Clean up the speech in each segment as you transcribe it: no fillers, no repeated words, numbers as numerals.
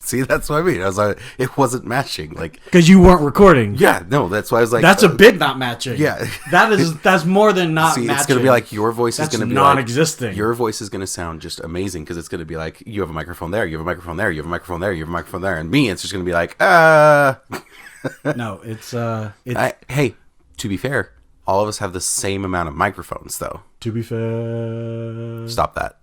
See, that's what I mean. I was like, it wasn't matching. Like, because you weren't recording. Yeah, no, that's why I was like, that's a bit not matching. Yeah, that's more than not matching. It's gonna be like your voice is gonna be non-existing. Like, your voice is gonna sound just amazing because it's gonna be like you have a microphone there, you have a microphone there, you have a microphone there, you have a microphone there, and me, it's just gonna be like, No, it's hey, to be fair, all of us have the same amount of microphones, though. To be fair, stop that.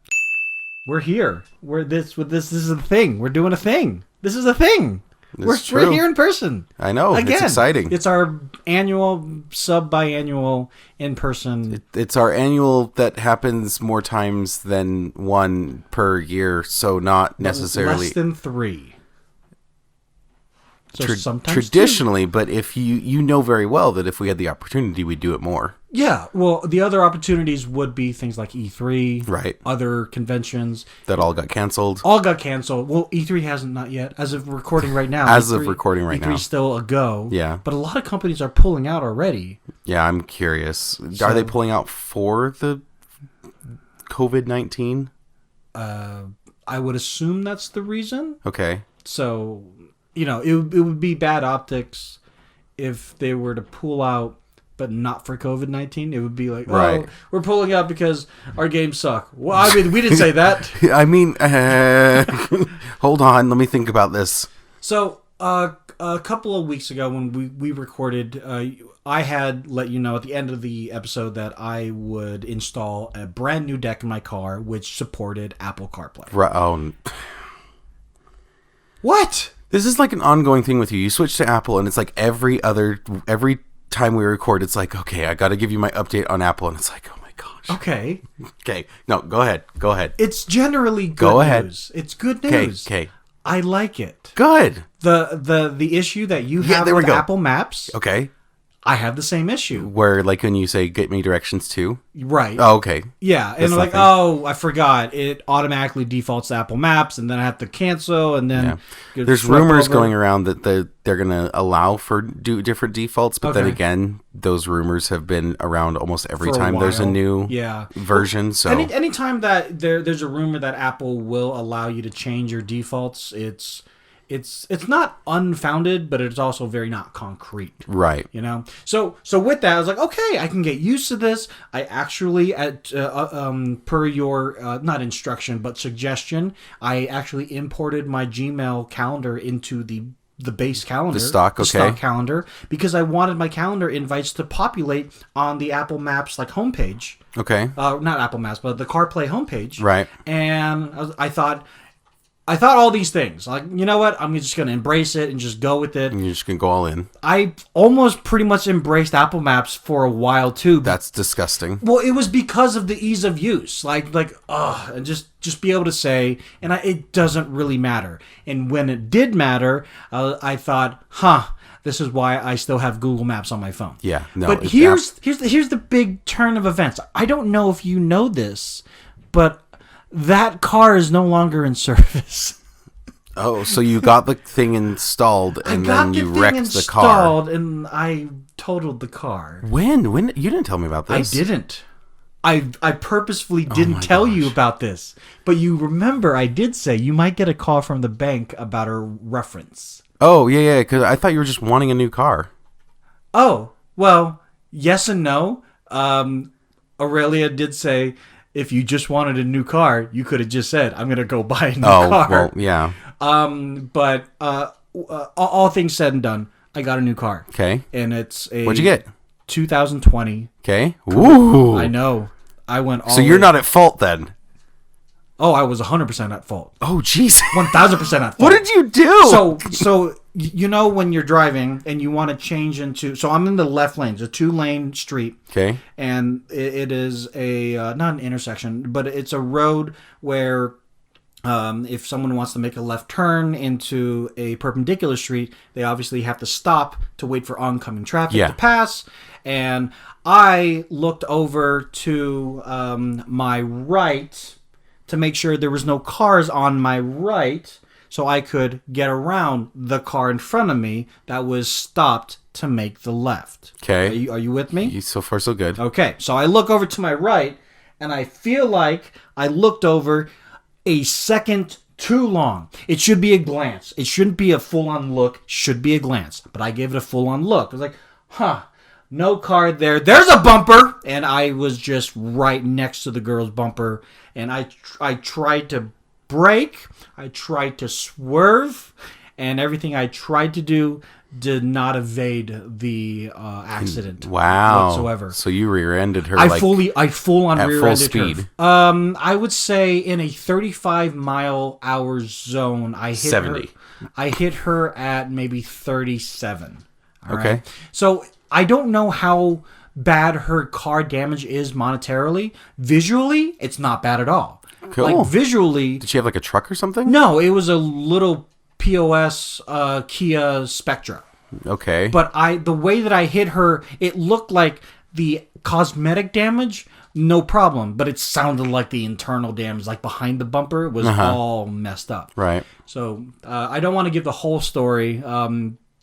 We're here. This is a thing. We're doing a thing. This is a thing. We're here in person. I know. Again, it's exciting. It's our annual, sub-biannual, in-person. It's our annual that happens more times than one per year, so not necessarily... Less than 3. So sometimes traditionally, 2. But if you know very well that if we had the opportunity, we'd do it more. Yeah, well, the other opportunities would be things like E3, right? Other conventions that all got canceled. Well, E3 hasn't not yet, as of recording right now. E3 is still a go. Yeah, but a lot of companies are pulling out already. Yeah, I'm curious. Are they pulling out for the COVID-19? I would assume that's the reason. Okay. So, it would be bad optics if they were to pull out, but not for COVID-19. It would be like, right. We're pulling out because our games suck. Well, I mean, we didn't say that. I mean, hold on. Let me think about this. So, a couple of weeks ago when we recorded, I had let you know at the end of the episode that I would install a brand new deck in my car, which supported Apple CarPlay. Right. Oh. What? This is like an ongoing thing with you. You switch to Apple, and it's like every time we record, it's like, okay, I got to give you my update on Apple, and it's like, oh my gosh. Okay. No, go ahead. It's generally good news. It's good news. Okay. I like it. Good. The issue that you have with Apple Maps. Okay. I have the same issue. Where, like, when you say, get me directions to? Right. Oh, okay. Yeah, and like, I forgot. It automatically defaults to Apple Maps, and then I have to cancel, and then... Yeah. There's rumors going around that they're going to allow for different defaults, but then again, those rumors have been around almost every time there's a new version. So anytime that there's a rumor that Apple will allow you to change your defaults, it's not unfounded, but it's also very not concrete. Right. So with that, I was like, okay, I can get used to this. I actually, per your, not instruction, but suggestion, I actually imported my Gmail calendar into the base calendar. The stock calendar, because I wanted my calendar invites to populate on the Apple Maps, like, homepage. Okay. Not Apple Maps, but the CarPlay homepage. Right. And I thought all these things. Like, you know what? I'm just going to embrace it and just go with it. And you're just going to go all in. I almost pretty much embraced Apple Maps for a while, too. That's disgusting. Well, it was because of the ease of use. And just be able to say, and it doesn't really matter. And when it did matter, I thought, this is why I still have Google Maps on my phone. Yeah, no. But here's the big turn of events. I don't know if you know this, but that car is no longer in service. Oh, so you got the thing installed and then you wrecked the car. Installed and I totaled the car. When? You didn't tell me about this. I didn't. I purposefully didn't tell you about this. But you remember I did say you might get a call from the bank about a reference. Oh, yeah, because I thought you were just wanting a new car. Oh, well, yes and no. Aurelia did say, if you just wanted a new car, you could have just said, I'm going to go buy a new car. Well, yeah. But all things said and done, I got a new car. Okay. And it's a... What'd you get? 2020. Okay. Ooh. I know. I went all... So you're not at fault then? Oh, I was 100% at fault. Oh, jeez. 1,000% at fault. What did you do? So when you're driving and you want to change into... So I'm in the left lane. It's a 2-lane street. Okay. And it is not an intersection, but it's a road where if someone wants to make a left turn into a perpendicular street, they obviously have to stop to wait for oncoming traffic to pass. And I looked over to my right to make sure there was no cars on my right, so I could get around the car in front of me that was stopped to make the left. Okay. Are you with me? So far, so good. Okay. So I look over to my right, and I feel like I looked over a second too long. It should be a glance. It shouldn't be a full-on look. Should be a glance. But I gave it a full-on look. I was like, no car there. There's a bumper! And I was just right next to the girl's bumper. And I tried to brake. I tried to swerve. And everything I tried to do did not evade the accident whatsoever. So you rear-ended her I full-on rear-ended speed. her. I would say in a 35-mile-hour zone, I hit 70. I hit her at maybe 37. Okay. Right? So I don't know how bad her car damage is monetarily. Visually, it's not bad at all. Cool. Like visually, did she have like a truck or something? No, it was a little POS Kia Spectra. Okay. But the way that I hit her, it looked like the cosmetic damage, no problem. But it sounded like the internal damage, like behind the bumper, was all messed up. Right. So I don't want to give the whole story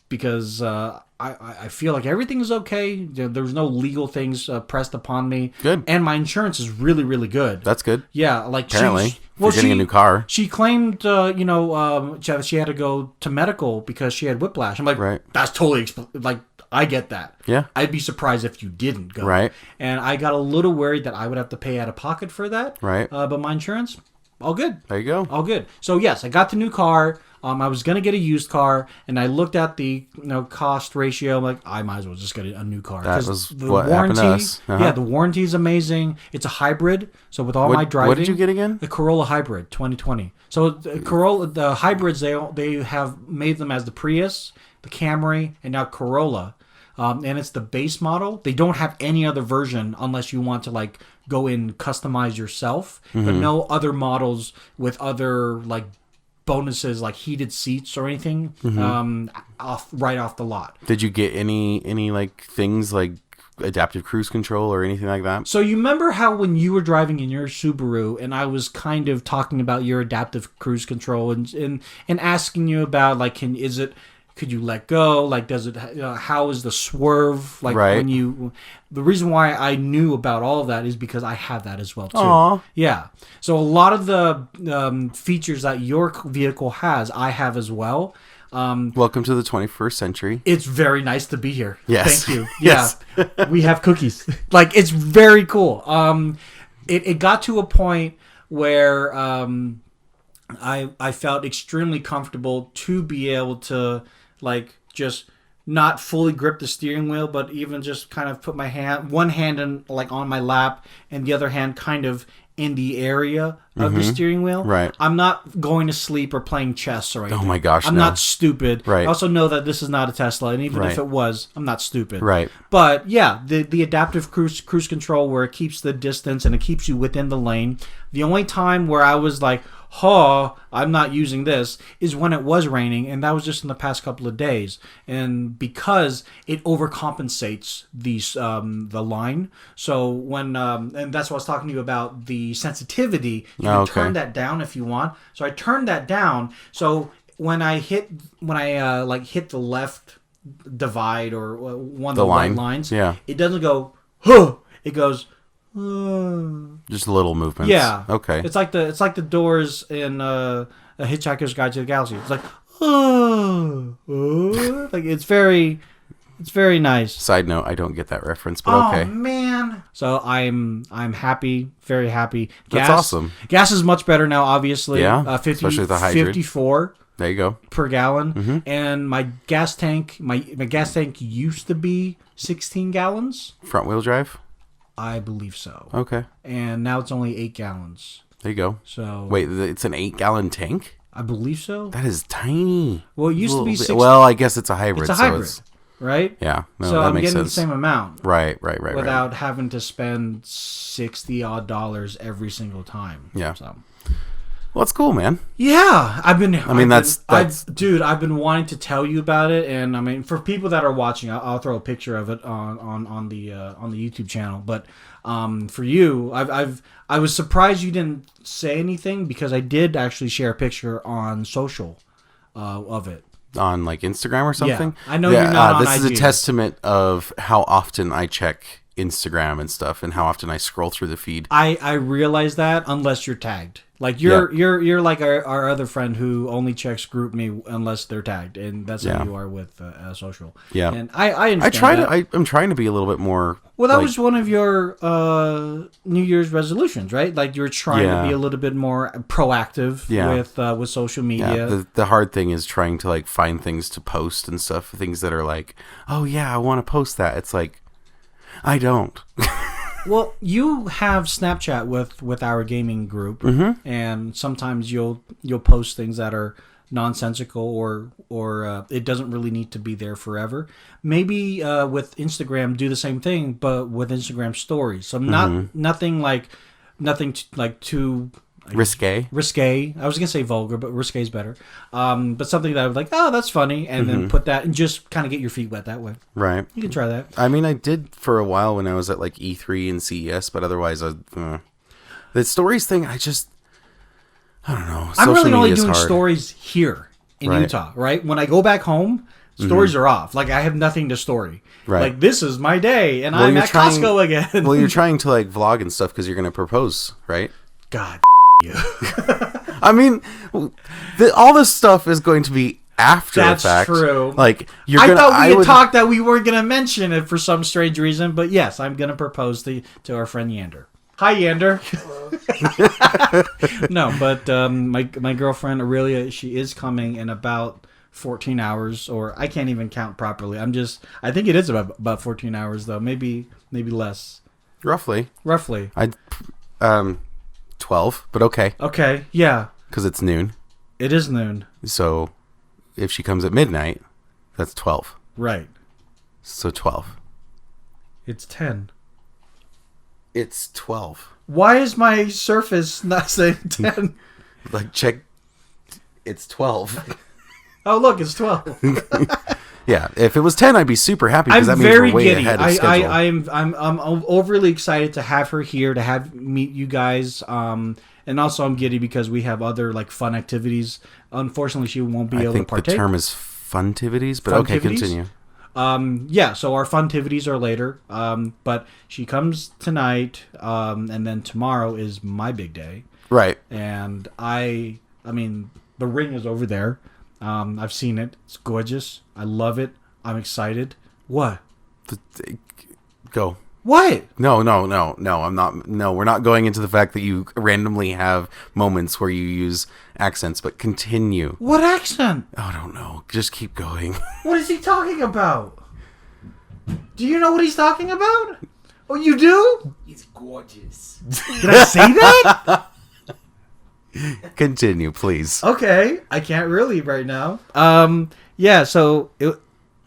because I feel like everything is okay. There's no legal things pressed upon me. Good. And my insurance is really, really good. That's good. Yeah. Like apparently. Well, getting a new car. She claimed, she had to go to medical because she had whiplash. I'm like, right. That's totally, I get that. Yeah. I'd be surprised if you didn't go. Right. And I got a little worried that I would have to pay out of pocket for that. Right. But my insurance, all good. There you go. All good. So, yes, I got the new car. I was going to get a used car, and I looked at the cost ratio. I'm like, I might as well just get a new car. That was the what happened to us. Yeah, the warranty is amazing. It's a hybrid, so with all my driving... What did you get again? The Corolla Hybrid 2020. So the hybrids, they have made them as the Prius, the Camry, and now Corolla. And it's the base model. They don't have any other version unless you want to go and customize yourself. Mm-hmm. But no other models with other bonuses like heated seats or anything right off the lot. Did you get any things like adaptive cruise control or anything like that? So you remember how when you were driving in your Subaru and I was kind of talking about your adaptive cruise control and asking you about could you let go? Does it? How is the swerve? Right. When you? The reason why I knew about all of that is because I have that as well too. Aww. Yeah. So a lot of the features that your vehicle has, I have as well. Welcome to the 21st century. It's very nice to be here. Yes. Thank you. Yes. Yeah. We have cookies. It's very cool. It got to a point where I felt extremely comfortable to be able to just not fully grip the steering wheel, but even just kind of put one hand on my lap and the other hand kind of in the area of the steering wheel. Right. I'm not going to sleep or playing chess or anything. Oh my gosh, I'm not stupid. Right. I also know that this is not a Tesla, and even if it was, I'm not stupid. Right. But yeah, the adaptive cruise control where it keeps the distance and it keeps you within the lane. The only time where I was like, I'm not using this is when it was raining, and that was just in the past couple of days. And because it overcompensates the line, so when and that's what I was talking to you about, the sensitivity. You can turn that down if you want. So I turned that down. So when I hit the left divide or one of the white lines, it doesn't go it goes. Just little movements. Yeah. Okay. It's like the doors in A Hitchhiker's Guide to the Galaxy. It's like it's very nice. Side note: I don't get that reference, but okay. Oh man! So I'm happy, very happy. That's awesome. Gas is much better now, obviously. Yeah. Especially the hybrid. 54. There you go. Per gallon, mm-hmm. And my gas tank used to be 16 gallons. Front wheel drive. I believe so. Okay. And now it's only 8 gallons. There you go. So wait, it's an 8-gallon tank? I believe so. That is tiny. Well, it used to be 6. Well, I guess it's a hybrid. It's a hybrid, right? Yeah. No, so that I'm makes getting sense. the same amount. Right. Without having to spend $60 every single time. Yeah. So. Well, that's cool, man. Yeah, I've been wanting to tell you about it, and I mean, for people that are watching, I'll throw a picture of it on the YouTube channel. But for you, I was surprised you didn't say anything because I did actually share a picture on social of it. On Instagram or something? Yeah. I know you're not on this IG. is a testament of how often I check Instagram and stuff, and how often I scroll through the feed. I realize that unless you're tagged. Like you're like our other friend who only checks GroupMe unless they're tagged, and that's how you are with social. Yeah, and I understand I'm trying to be a little bit more. Well, that was one of your New Year's resolutions, right? Like you're trying to be a little bit more proactive with social media. Yeah, the hard thing is trying to like find things to post and stuff, things that are like, oh yeah, I want to post that. It's like, I don't. Well, you have Snapchat with our gaming group, and sometimes you'll post things that are nonsensical or it doesn't really need to be there forever. Maybe with Instagram, do the same thing, but with Instagram stories. So nothing too risque. I was gonna say vulgar, but risque is better. But something that I was like, oh, that's funny, and then put that and just kind of get your feet wet that way. Right. You can try that. I mean, I did for a while when I was at like E3 and CES, but otherwise, the stories thing, I don't know. I'm really only doing stories here in Utah, right? When I go back home, stories are off. Like I have nothing to story. Right. Like this is my day, and I'm at Costco again. Well, you're trying to like vlog and stuff because you're going to propose, right? God. You. I mean, all this stuff is going to be after the fact. That's true. Like I thought we had talked that we weren't going to mention it for some strange reason, but yes, I'm going to propose to our friend Yander. Hi, Yander. No, but my girlfriend Aurelia, she is coming in about 14 hours, or I can't even count properly. I think it is about 14 hours though, maybe less. Roughly. I 12, but okay. Okay, yeah. Because it's noon. It is noon. So, if she comes at midnight, that's 12. Right. So 12. It's 10. It's 12. Why is my Surface not saying 10? Like, check. It's 12. Oh, look, it's 12. Yeah, if it was 10, I'd be super happy because that means we're way ahead of schedule. I'm overly excited to have her here, to meet you guys. And also I'm giddy because we have other like fun activities. Unfortunately, she won't be able to partake. I think the term is funtivities, but okay, continue. Yeah, so our funtivities are later. But she comes tonight, and then tomorrow is my big day. Right. And I mean, the ring is over there. I've seen it. It's gorgeous. I love it. I'm excited. What? Go. What? No. I'm not. No, we're not going into the fact that you randomly have moments where you use accents, but continue. What accent? Oh, I don't know. Just keep going. What is he talking about? Do you know what he's talking about? Oh, you do? He's gorgeous. Did I say that? Continue, please. Okay, I can't really right now. Yeah, so it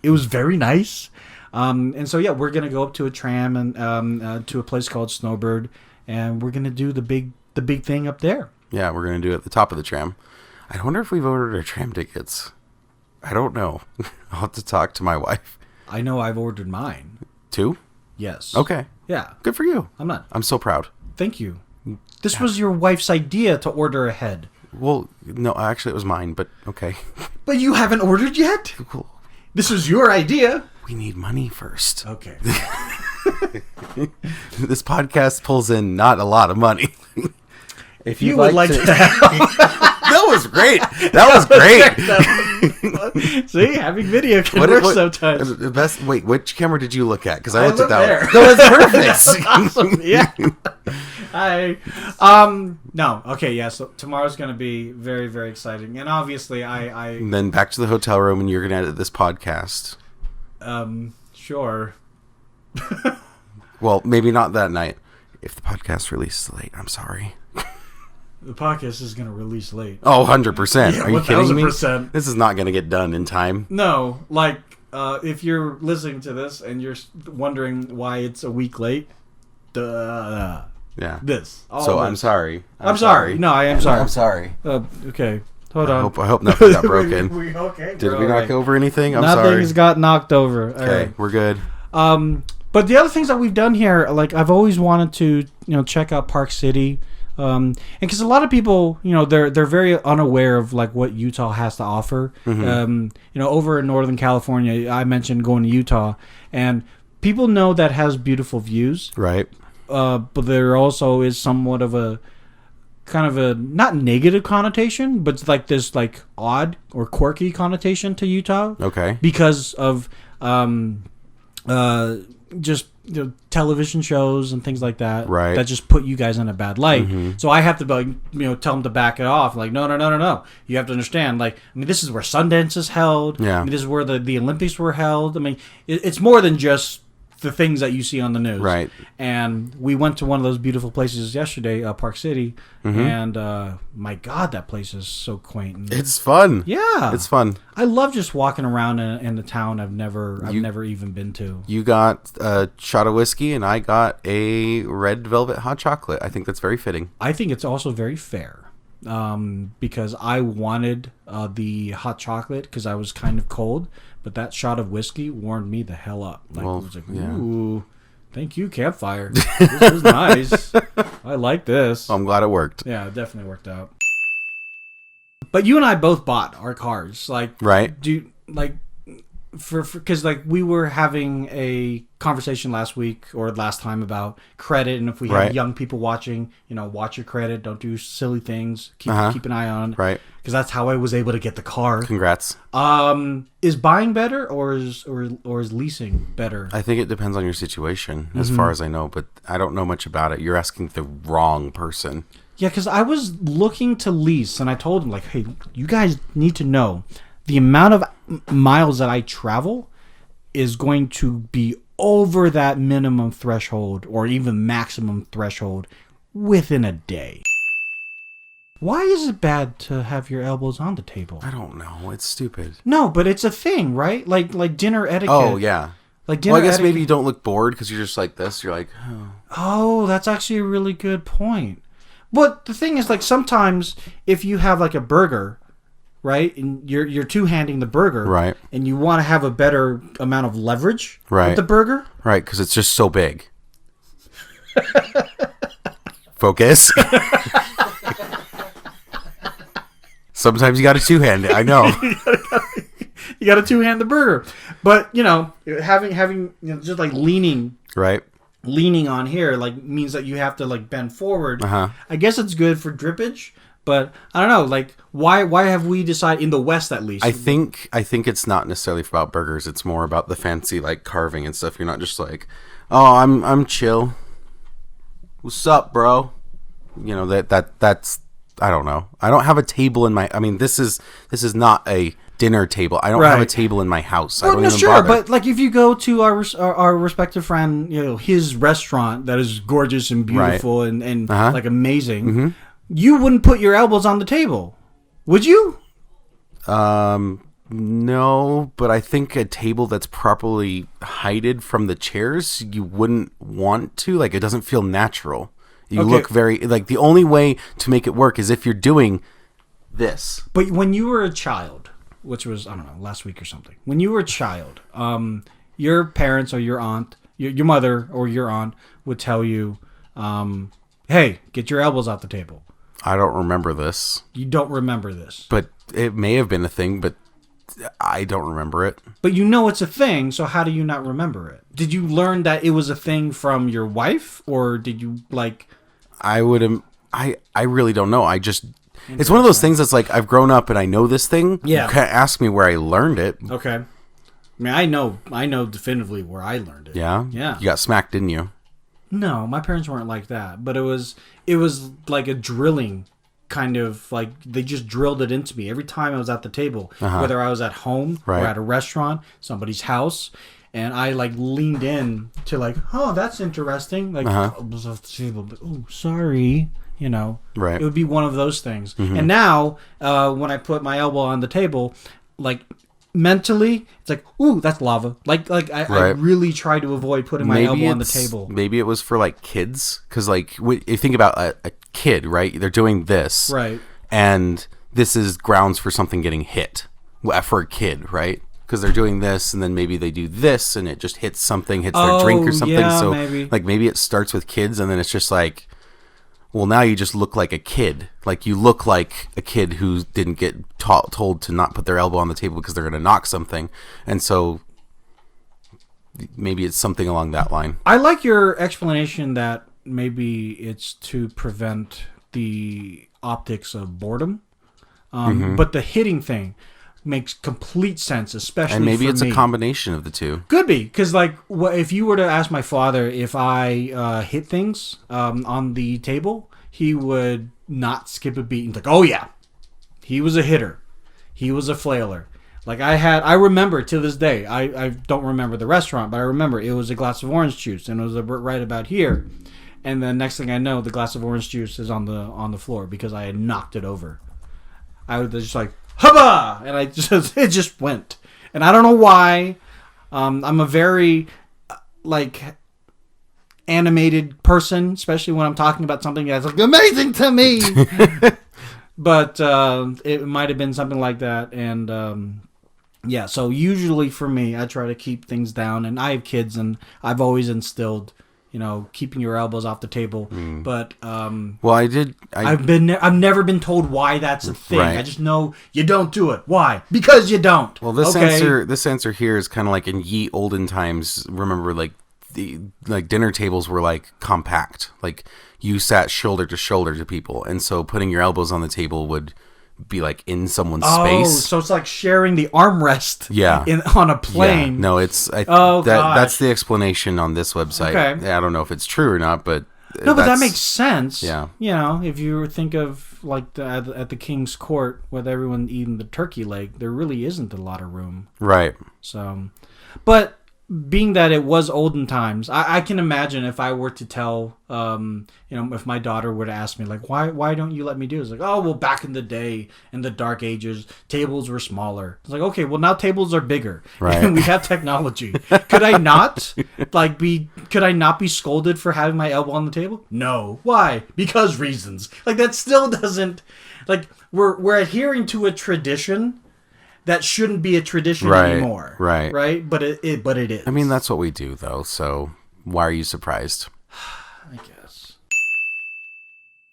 was very nice. And so yeah, we're gonna go up to a tram and to a place called Snowbird, and we're gonna do the big thing up there. Yeah, we're gonna do it at the top of the tram. I wonder if we've ordered our tram tickets. I don't know. I'll have to talk to my wife. I know I've ordered mine. 2? Yes. Okay. Yeah. Good for you. I'm so proud. Thank you. This was your wife's idea to order ahead. Well, no, actually it was mine, but okay. But you haven't ordered yet? Cool. This was your idea. We need money first. Okay. This podcast pulls in not a lot of money. If you would like to That was great. See, having video can work sometimes. The best. Wait, which camera did you look at? Because I looked at that there. one. That was perfect. Awesome. Yeah. No. Okay. Yeah. So tomorrow's going to be very, very exciting, and obviously, And then back to the hotel room, and you're going to edit this podcast. Sure. Well, maybe not that night. If the podcast releases late, I'm sorry. The podcast is going to release late. Oh, 100%. Are you kidding me? 1,000%. This is not going to get done in time. No, like, if you're listening to this and you're wondering why it's a week late, yeah. This. So I'm sorry. I'm sorry. No, I am sorry. I'm sorry. Okay. Hold on. I hope nothing got broken. Okay. Did we knock over anything? Nothing's sorry. Nothing's got knocked over. Okay, right. We're good. But the other things that we've done here, like I've always wanted to, check out Park City. And because a lot of people, they're very unaware of like what Utah has to offer. Mm-hmm. Over in Northern California, I mentioned going to Utah, and people know that has beautiful views. Right. But there also is somewhat of a kind of a not negative connotation, but it's like this like odd or quirky connotation to Utah. Okay. Because of just television shows and things like that. Right. That just put you guys in a bad light. So I have to tell them to back it off. Like no. You have to understand. Like this is where Sundance is held. Yeah. This is where the Olympics were held. It's more than just the things that you see on the news. Right. And we went to one of those beautiful places yesterday, Park City, and my God, that place is so quaint. It's fun. Yeah. It's fun. I love just walking around in the town I've never even been to. You got a shot of whiskey and I got a red velvet hot chocolate. I think that's very fitting. I think it's also very fair. Because I wanted the hot chocolate because I was kind of cold, but that shot of whiskey warmed me the hell up. Like, well, it was like, ooh, thank you, campfire. This is nice. I like this. I'm glad it worked. Yeah, it definitely worked out. But you and I both bought our cars, like right? Because like we were having a conversation last week or last time about credit, and if we have young people watching, watch your credit, don't do silly things, keep an eye on, right? Because that's how I was able to get the car. Congrats. Is buying better or is leasing better? I think it depends on your situation, as far as I know, but I don't know much about it. You're asking the wrong person. Yeah, because I was looking to lease, and I told him like, hey, you guys need to know. The amount of miles that I travel is going to be over that minimum threshold or even maximum threshold within a day. Why is it bad to have your elbows on the table? I don't know. It's stupid. No, but it's a thing, right? Like dinner etiquette. Oh, yeah. Like dinner I guess etiquette. maybe you don't look bored because you're just like this. You're like, oh. Oh, that's actually a really good point. But the thing is, like, sometimes if you have like a burger, right, and you're two-handing the burger, right, and you want to have a better amount of leverage right. with the burger, right, because it's just so big. Focus. Sometimes you got to two-hand it. I know. You got to two-hand the burger, but having just like leaning, right. Leaning on here like means that you have to like bend forward. Uh-huh. I guess it's good for drippage, but I don't know. Like, why have we decided in the West at least? I think it's not necessarily about burgers. It's more about the fancy like carving and stuff. You're not just like, oh, I'm chill. What's up, bro? That's I don't know. I don't have a table in my. I mean, this is not a dinner table. I don't have a table in my house. I don't even bother. But like if you go to our respective friend, his restaurant that is gorgeous and beautiful and like amazing, you wouldn't put your elbows on the table, would you? No, but I think a table that's properly heighted from the chairs, you wouldn't want to. Like, it doesn't feel natural. You look very like the only way to make it work is if you're doing this. But when you were a child, which was, I don't know, last week or something. When you were a child, your parents or your aunt, your mother or your aunt would tell you, hey, get your elbows off the table. I don't remember this. You don't remember this. But it may have been a thing, but I don't remember it. But it's a thing, so how do you not remember it? Did you learn that it was a thing from your wife, or did you, like... I really don't know. It's one of those things that's like, I've grown up and I know this thing. Yeah. You can't ask me where I learned it. Okay. I mean, I know definitively where I learned it. Yeah? Yeah. You got smacked, didn't you? No, my parents weren't like that. But it was like a drilling kind of, like, they just drilled it into me. Every time I was at the table, whether I was at home or at a restaurant, somebody's house, and I, like, leaned in to, like, oh, that's interesting. Like, I was off the table, but, oh, sorry. Right. It would be one of those things. And now, when I put my elbow on the table, like, mentally, it's like, ooh, that's lava. I really try to avoid putting my elbow on the table. Maybe it was for, like, kids. Because, like, you think about a kid, right? They're doing this. Right. And this is grounds for something getting hit. For a kid, right? Because they're doing this, and then maybe they do this, and it just hits their drink or something. Yeah, so, maybe. like, maybe it starts with kids, and then it's just like... Well, now you just look like a kid. Like, you look like a kid who didn't get told to not put their elbow on the table because they're going to knock something. And so maybe it's something along that line. I like your explanation that maybe it's to prevent the optics of boredom. But the hitting thing makes complete sense, especially And maybe for it's me. a combination of the two. Could be, because like, if you were to ask my father if I hit things on the table, he would not skip a beat. He's like, "Oh yeah, he was a hitter, he was a flailer." Like I remember to this day. I don't remember the restaurant, but I remember it was a glass of orange juice, and it was right about here. And the next thing I know, the glass of orange juice is on the floor because I had knocked it over. I was just like, hubba! And it just went. And I don't know why. I'm a very, animated person, especially when I'm talking about something that's like amazing to me. But it might have been something like that. And yeah, so usually for me, I try to keep things down. And I have kids, and I've always instilled, keeping your elbows off the table. But Well, I've never been told why that's a thing. Right. I just know you don't do it. Why? Because you don't. Well, this answer here is kind of like in ye olden times. Remember, the dinner tables were like compact. Like you sat shoulder to shoulder to people, and so putting your elbows on the table would be like in someone's space. So it's like sharing the armrest. Yeah. On a plane. Yeah. No, that's the explanation on this website. Okay. I don't know if it's true or not, but No, but that makes sense. Yeah. If you think of like at the king's court with everyone eating the turkey leg, there really isn't a lot of room. Right. So, but being that it was olden times, I can imagine if I were to tell, if my daughter were to ask me, like, why don't you let me do it? It's like, oh, well, back in the day, in the dark ages, tables were smaller. It's like, okay, well, now tables are bigger. Right. And we have technology. Could I not be scolded for having my elbow on the table? No. Why? Because reasons. Like, that still doesn't, like, we're adhering to a tradition that shouldn't be a tradition anymore. Right? But it is. I mean, that's what we do, though, so why are you surprised? I guess.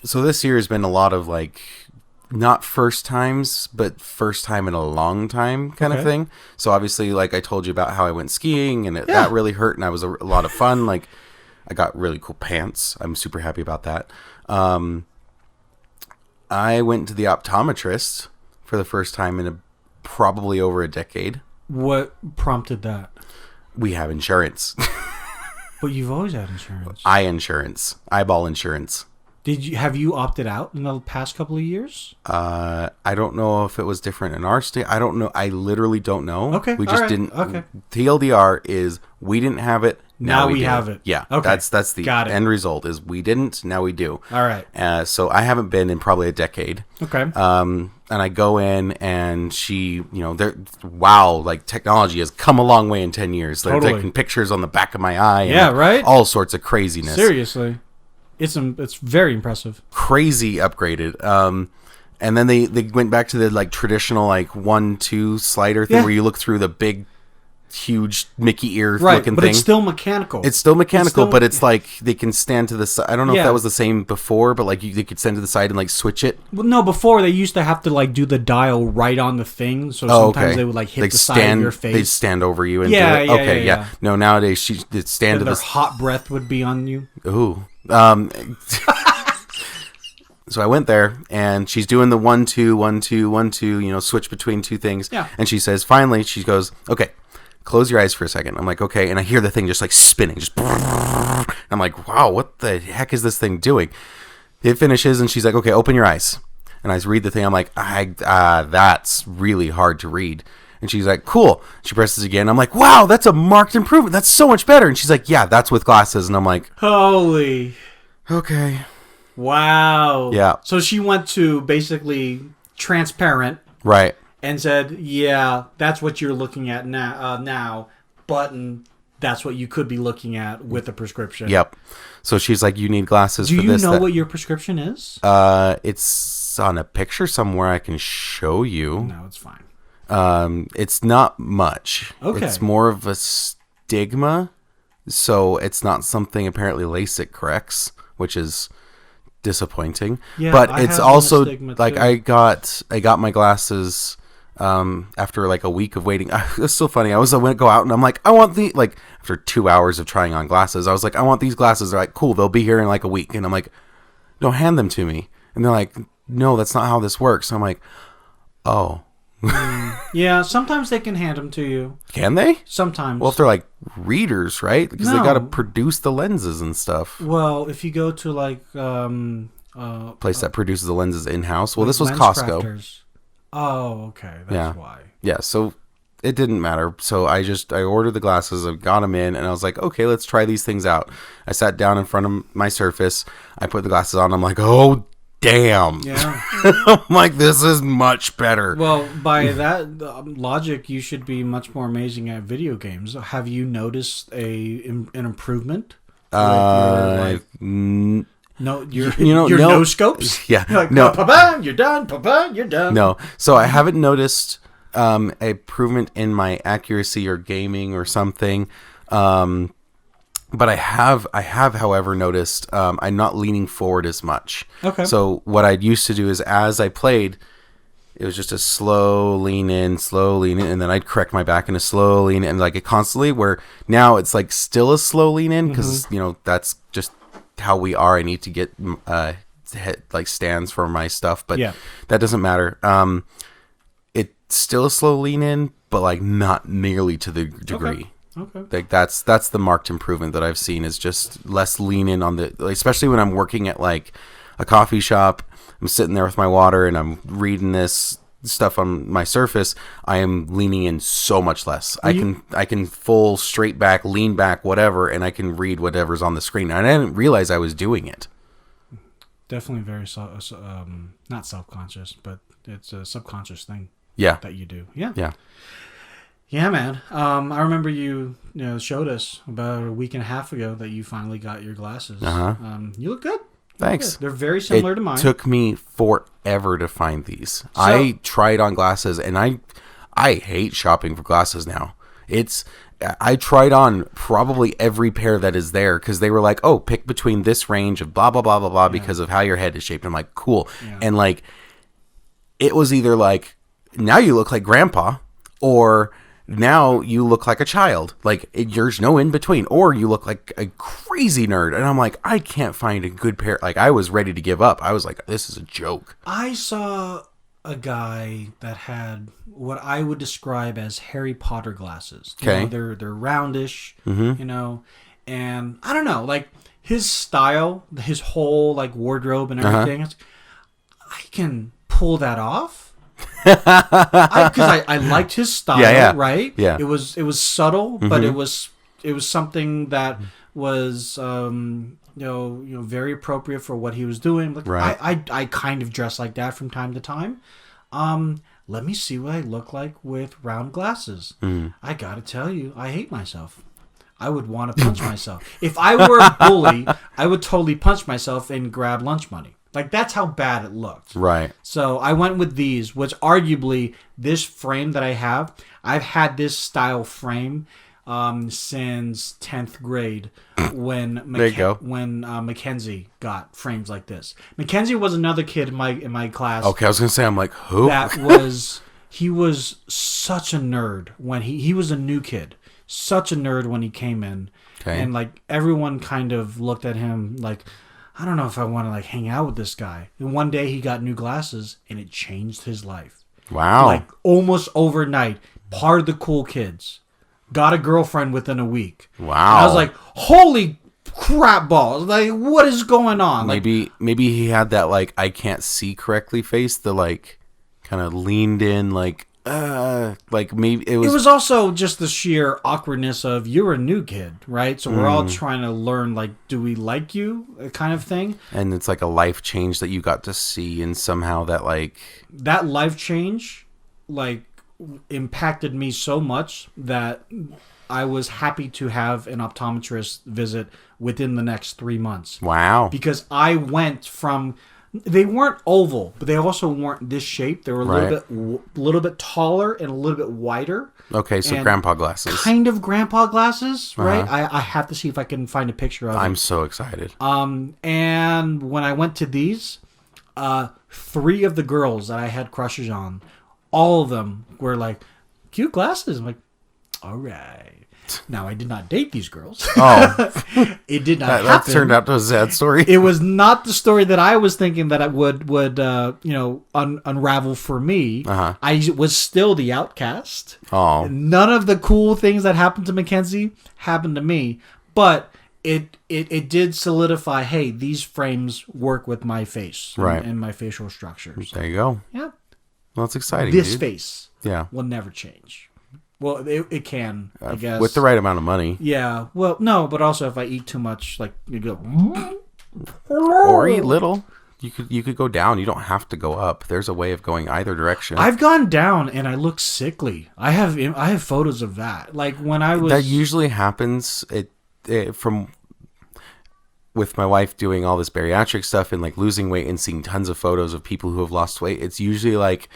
So this year has been a lot of, not first times, but first time in a long time kind of thing. So obviously, like I told you about how I went skiing, and that really hurt, and I was a lot of fun. Like, I got really cool pants. I'm super happy about that. I went to the optometrist for the first time in probably over a decade. What prompted that? We have insurance. But you've always had insurance. Eyeball insurance. Have you opted out in the past couple of years? I don't know if it was different in our state. I don't know. I literally don't know. Okay. We just didn't. Okay. TLDR is we didn't have it. Now we have it. Yeah. Okay. That's the end result is we didn't. Now we do. All right. So I haven't been in probably a decade. Okay. And I go in and she, technology has come a long way in 10 years. They're Totally. taking pictures on the back of my eye. And Yeah, right? All sorts of craziness. Seriously. It's very impressive. Crazy upgraded. And then they went back to the traditional 1-2 slider thing where you look through the big, huge Mickey ear looking but thing. it's still mechanical. But it's like they can stand to the side. I don't know if that was the same before, but they could stand to the side and switch it. Well, no, before they used to have to do the dial right on the thing, so sometimes they would hit the side of your face. They'd stand over you and do it. Yeah, okay, yeah. No, nowadays they'd stand And to their the hot breath would be on you. Ooh. So I went there, and she's doing the 1-2, 1-2, 1-2, switch between two things. Yeah. And she says, finally, she goes, okay, close your eyes for a second. I'm like, okay. And I hear the thing just spinning. I'm like, wow, what the heck is this thing doing? It finishes, and she's like, okay, open your eyes. And I read the thing. I'm like, that's really hard to read. And she's like, cool. She presses again. I'm like, wow, that's a marked improvement. That's so much better. And she's like, yeah, that's with glasses. And I'm like, holy. Okay. Wow. Yeah. So she went to basically transparent. Right. And said, yeah, that's what you're looking at now, button, that's what you could be looking at with a prescription. Yep. So she's like, you need glasses for this. Do you know what your prescription is? It's on a picture somewhere I can show you. No, it's fine. It's not much. Okay. It's more of a stigma, so it's not something apparently LASIK corrects, which is disappointing. Yeah, but I it's have also too. I got my glasses after like a week of waiting. It's so funny. I went to go out and I'm like, I want like after 2 hours of trying on glasses, I was like, I want these glasses. They're like, cool, they'll be here in like a week. And I'm like, no, hand them to me. And they're like, no, that's not how this works. And I'm like, oh. Yeah, sometimes they can hand them to you. Can they? Sometimes. Well, if they're like readers, right? Because they No. got to produce the lenses and stuff. Well, if you go to like Place that produces the lenses in-house. Well, like this was Lens Costco. Crafters. Oh, okay. That's Yeah. why. Yeah, so it didn't matter. So I ordered the glasses, I got them in, and I was like, okay, let's try these things out. I sat down in front of my Surface. I put the glasses on. I'm like, oh, damn. Yeah. I'm like, this is much better. Well, by that logic, you should be much more amazing at video games. Have you noticed an improvement? No, your no. no scopes. Yeah, like, no. Papa, you're done. Papa, you're done. No, so I haven't noticed a improvement in my accuracy or gaming or something. But I have, however, noticed I'm not leaning forward as much. Okay. So what I used to do is, as I played, it was just a slow lean in, and then I'd correct my back and a slow lean in, like it constantly. Where now it's like still a slow lean in because that's just how we are. I need to get like stands for my stuff, but that doesn't matter. It's still a slow lean in, but like not nearly to the degree. Okay. Like that's the marked improvement that I've seen, is just less lean in on the, like, especially when I'm working at like a coffee shop. I'm sitting there with my water and I'm reading this stuff on my Surface. I am leaning in so much less. I can full straight back, lean back, whatever, and I can read whatever's on the screen. And I didn't realize I was doing it. Definitely very not self-conscious, but it's a subconscious thing. Yeah. That you do. Yeah. Yeah. Yeah, man. I remember you showed us about a week and a half ago that you finally got your glasses. You look good. Thanks. They're very similar to mine. It took me forever to find these. So, I tried on glasses, and I hate shopping for glasses now. I tried on probably every pair that is there because they were like, oh, pick between this range of blah, blah, blah, blah, blah, because of how your head is shaped. I'm like, cool. Yeah. And like, it was either like, now you look like grandpa, or now you look like a child. Like, there's no in between. Or you look like a crazy nerd. And I'm like, I can't find a good pair. Like, I was ready to give up. I was like, this is a joke. I saw a guy that had what I would describe as Harry Potter glasses. Okay. They're roundish, and I don't know, like his style, his whole like wardrobe and everything. I can pull that off. Because I liked his style, right? Yeah. It was subtle, but it was something that was very appropriate for what he was doing. Like, right. I kind of dress like that from time to time. Let me see what I look like with round glasses. I gotta tell you, I hate myself. I would want to punch myself. If I were a bully, I would totally punch myself and grab lunch money. Like, that's how bad it looked. Right. So I went with these, which arguably this frame that I have, I've had this style frame since 10th grade when Mackenzie got frames like this. Mackenzie was another kid in my class. Okay, I was gonna say, I'm like, who? He was such a nerd when he was a new kid, such a nerd when he came in, and like everyone kind of looked at him like, I don't know if I want to like hang out with this guy. And one day he got new glasses and it changed his life. Wow. Like almost overnight, part of the cool kids. Got a girlfriend within a week. Wow. And I was like, holy crap balls. Like, what is going on? Maybe he had that like I can't see correctly face, the like kind of leaned in like maybe it was also just the sheer awkwardness of you're a new kid, right? So we're all trying to learn, like, do we like you kind of thing. And it's like a life change that you got to see, and somehow that life change like impacted me so much that I was happy to have an optometrist visit within the next 3 months. Wow. Because I went from, they weren't oval, but they also weren't this shape. They were a little bit taller and a little bit wider. Okay, so grandpa glasses. Kind of grandpa glasses, right? I have to see if I can find a picture of it. I'm so excited. And when I went to these, 3 of the girls that I had crushes on all of them were like, cute glasses. I'm like, all right. Now, I did not date these girls. Oh, it did not that happen. turned out to a sad story. It was not the story that I was thinking that it would unravel for me. Uh-huh. I was still the outcast. Oh, None of the cool things that happened to Mackenzie happened to me, but it did solidify, hey, these frames work with my face Right. and my facial structures. there you go. Yeah. Well, that's exciting. This dude. face Yeah. will never change. Well, it can, I guess. With the right amount of money. Yeah. Well, no, but also if I eat too much, like, you go... Or eat little. You could go down. You don't have to go up. There's a way of going either direction. I've gone down and I look sickly. I have photos of that. Like when I was... That usually happens from with my wife doing all this bariatric stuff and like losing weight and seeing tons of photos of people who have lost weight. It's usually like,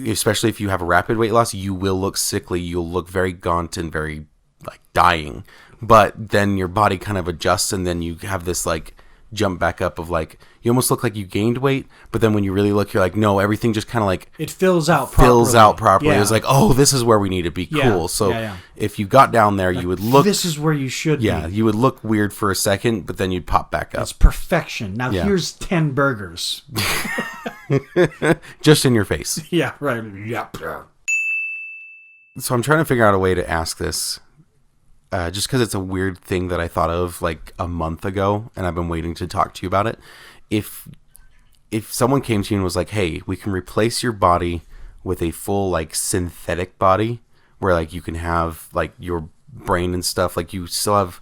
especially if you have a rapid weight loss, you will look sickly. You'll look very gaunt and very like dying. But then your body kind of adjusts and then you have this like jump back up of like, you almost look like you gained weight, but then when you really look, you're like, no, everything just kind of like it fills out properly. Yeah. Yeah. It's like, oh, this is where we need to be. Yeah. Cool. So Yeah. if you got down there, you would look, This is where you should be. you would look weird for a second, but then you'd pop back up. It's perfection. Now Yeah. here's 10 burgers. Just in your face. Yeah, right. Yep. So I'm trying to figure out a way to ask this, just because it's a weird thing that I thought of like a month ago, and I've been waiting to talk to you about it. If someone came to you and was like, "Hey, we can replace your body with a full like synthetic body, where like you can have like your brain and stuff, like you still have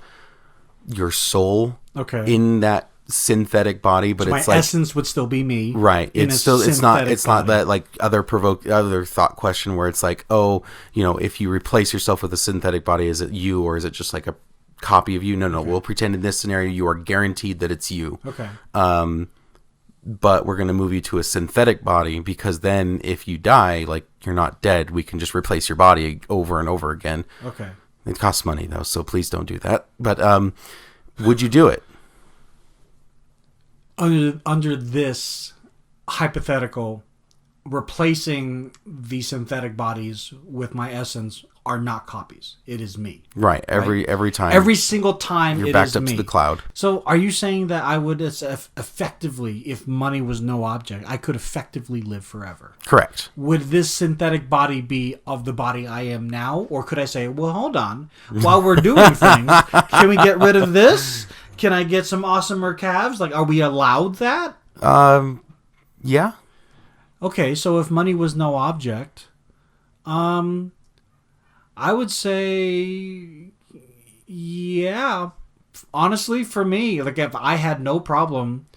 your soul in that synthetic body, but So it's my like essence would still be me. right. in It's a still it's not synthetic body. that like other thought question where it's like, oh, if you replace yourself with a synthetic body, is it you or is it just like a copy of you? No, we'll pretend in this scenario you are guaranteed that it's you. Okay. But we're going to move you to a synthetic body because then if you die, like you're not dead, we can just replace your body over and over again. Okay. It costs money though, so please don't do that. But would you do it? Under this hypothetical, replacing the synthetic bodies with my essence are not copies. It is me. Right. Every time. Every single time you're it backed is up me. to the cloud. So are you saying that I would effectively, if money was no object, I could effectively live forever? Correct. Would this synthetic body be of the body I am now? Or could I say, well, hold on. While we're doing things, can we get rid of this? Can I get some awesomer calves? Like, are we allowed that? Yeah. Okay, so if money was no object, I would say, yeah. Honestly, for me, like if I had no problem,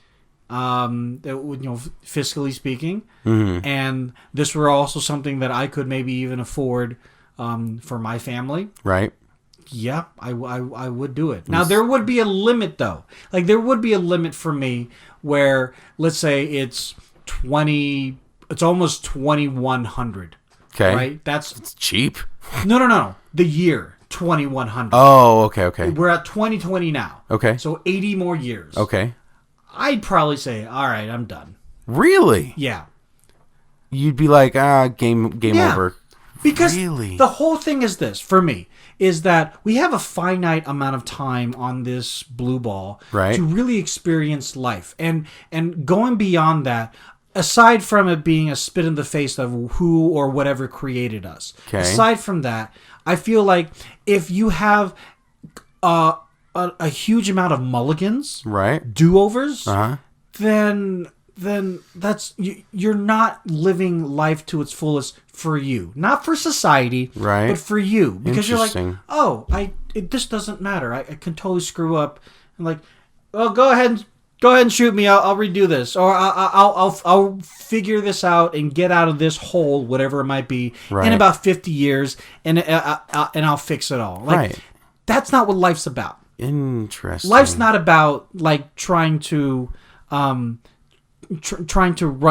fiscally speaking, and this were also something that I could maybe even afford for my family. Right. Yeah, I would do it. Now, there would be a limit, though. Like, there would be a limit for me where, let's say, it's almost 2,100. Okay. Right? It's cheap. No. The year, 2,100. Oh, okay. We're at 2020 now. Okay. So 80 more years. Okay. I'd probably say, all right, I'm done. Really? Yeah. You'd be like, game Yeah. over. Because Really? the whole thing is this, for me, is that we have a finite amount of time on this blue ball Right. to really experience life. And going beyond that, aside from it being a spit in the face of who or whatever created us, aside from that, I feel like if you have a huge amount of mulligans, Right. do-overs, Uh-huh. then that's you're not living life to its fullest for you, not for society, Right. but for you, because you're like, Interesting. oh, this doesn't matter. I can totally screw up, and like, well, go ahead and shoot me. I'll redo this, or I'll figure this out and get out of this hole, whatever it might be, Right. in about 50 years, and I'll fix it all. Like, Right. That's not what life's about. Interesting. Life's not about like trying to run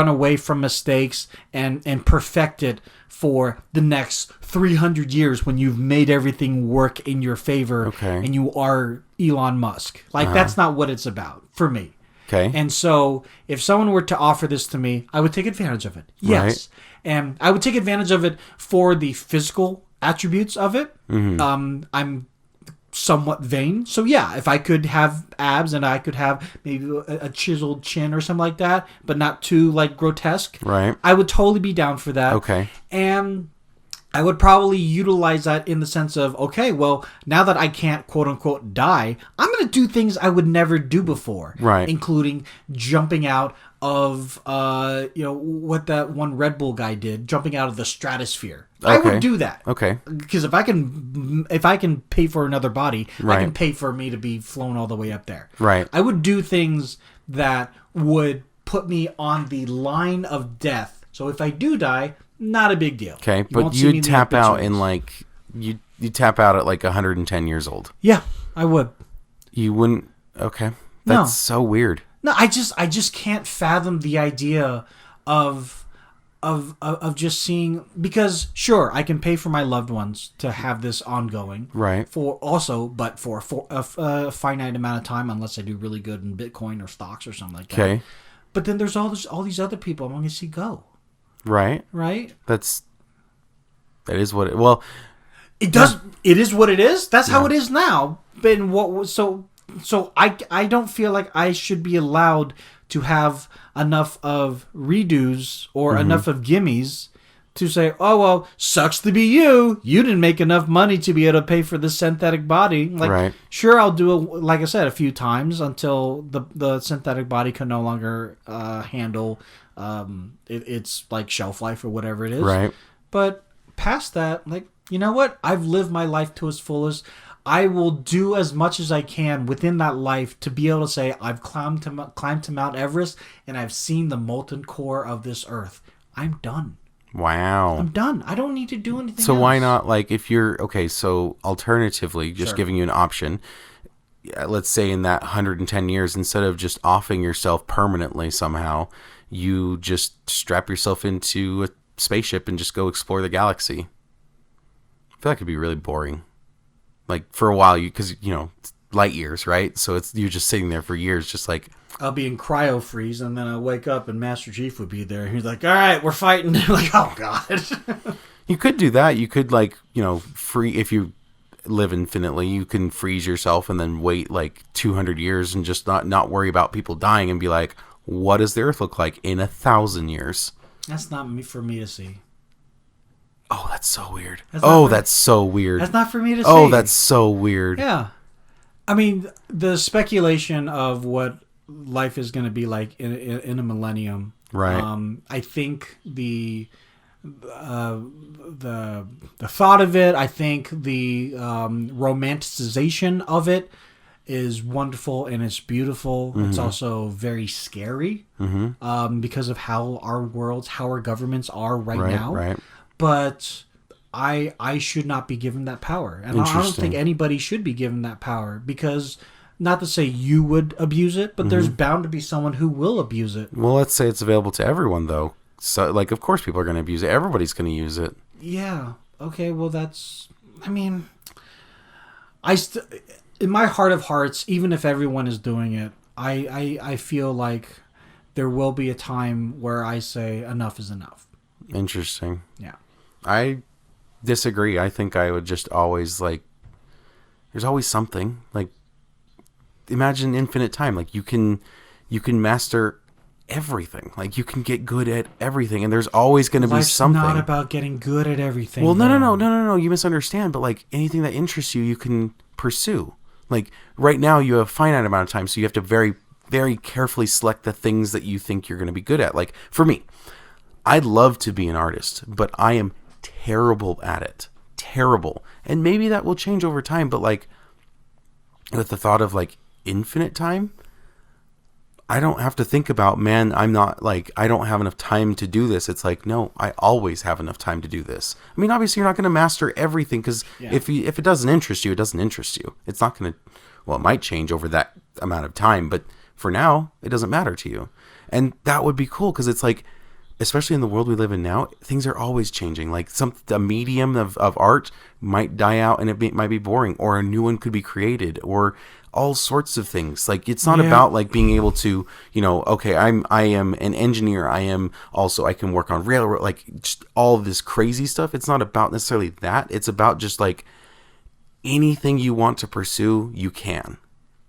away from mistakes and perfect it for the next 300 years when you've made everything work in your favor Okay. and you are Elon Musk. Like, that's not what it's about for me. Okay. And so if someone were to offer this to me, I would take advantage of it. Yes. And I would take advantage of it for the physical attributes of it. I'm somewhat vain. So yeah, if I could have abs and I could have maybe a chiseled chin or something like that, but not too like grotesque, Right. I would totally be down for that. Okay. And I would probably utilize that in the sense of, okay, well, now that I can't quote unquote die, I'm going to do things I would never do before. Right. Including jumping out of, what that one Red Bull guy did, jumping out of the stratosphere. I would do that. Okay. Because if I can pay for another body, Right. I can pay for me to be flown all the way up there. Right. I would do things that would put me on the line of death. So if I do die, not a big deal. Okay, You but won't see me you'd in the tap out obituaries. in like you tap out at like 110 years old. Yeah, I would. You wouldn't. Okay, that's No. so weird. No, I just can't fathom the idea of just seeing, because sure, I can pay for my loved ones to have this ongoing. Right. For a finite amount of time, unless I do really good in Bitcoin or stocks or something like that. Okay. But then there's all these other people I'm going to see go. Right. Right? That is what it. Well, It does. It is what it is. That's how it is now. But so I don't feel like I should be allowed to have enough of redos or enough of gimmies to say, oh well, sucks to be you. You didn't make enough money to be able to pay for this synthetic body. Like, Right. sure, I'll do it. Like I said, a few times until the synthetic body can no longer handle its like shelf life or whatever it is. Right. But past that, like, you know what? I've lived my life to its fullest. I will do as much as I can within that life to be able to say I've climbed to Mount Everest and I've seen the molten core of this earth. I'm done. Wow. I'm done. I don't need to do anything So else. why not, like, if you're okay? So alternatively, just Sure. giving you an option. Let's say in that 110 years, instead of just offing yourself permanently somehow, you just strap yourself into a spaceship and just go explore the galaxy. I feel like it'd be really boring. Like for a while, because it's light years, right? So you're just sitting there for years, just like. I'll be in cryo freeze and then I'll wake up and Master Chief would be there. He's like, all right, we're fighting. I'm like, oh God. You could do that. You could free if you live infinitely. You can freeze yourself and then wait like 200 years and just not worry about people dying and be like, what does the Earth look like in 1,000 years? That's not for me to see. Oh, that's so weird. That's So weird. That's not for me to see. Oh, that's so weird. Yeah. I mean, the speculation of what life is going to be like in a millennium. Right. I think the thought of it, I think the romanticization of it is wonderful and it's beautiful. Mm-hmm. It's also very scary because of how our governments are right now. Right. But I should not be given that power. And I don't think anybody should be given that power because, not to say you would abuse it, but there's bound to be someone who will abuse it. Well, let's say it's available to everyone, though. So, like, of course people are going to abuse it. Everybody's going to use it. Yeah. Okay, well, I mean, in my heart of hearts, even if everyone is doing it, I feel like there will be a time where I say enough is enough. Interesting. Yeah. I disagree. I think I would just always, like, there's always something. Like, imagine infinite time. Like, you can master everything. Like, you can get good at everything, and there's always going to be something. Life's not about getting good at everything. Well, no. You misunderstand. But, like, anything that interests you, you can pursue. Like, right now, you have a finite amount of time, so you have to very, very carefully select the things that you think you're going to be good at. Like, for me, I'd love to be an artist, but I am terrible at it. Terrible. And maybe that will change over time, but, like, with the thought of, like, infinite time, I don't have to think about, man, I'm not, like, I don't have enough time to do this. It's like, no, I always have enough time to do this. I mean, obviously you're not going to master everything because if it doesn't interest you, it doesn't interest you. It's not going to, well, it might change over that amount of time, but for now, it doesn't matter to you. And that would be cool because it's like, especially in the world we live in now, things are always changing. Like a medium of art might die out and might be boring, or a new one could be created, or all sorts of things. Like it's not about like being able to, okay, I am an engineer. I can work on railroad, like just all of this crazy stuff. It's not about necessarily that. It's about just like anything you want to pursue, you can.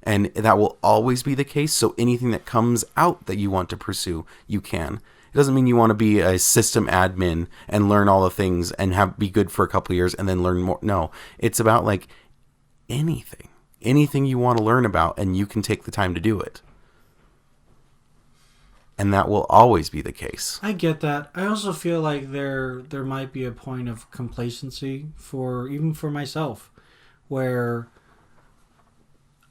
And that will always be the case. So anything that comes out that you want to pursue, you can. It doesn't mean you want to be a system admin and learn all the things and be good for a couple of years and then learn more. No, it's about like anything you want to learn about, and you can take the time to do it. And that will always be the case. I get that. I also feel like there might be a point of complacency even for myself, where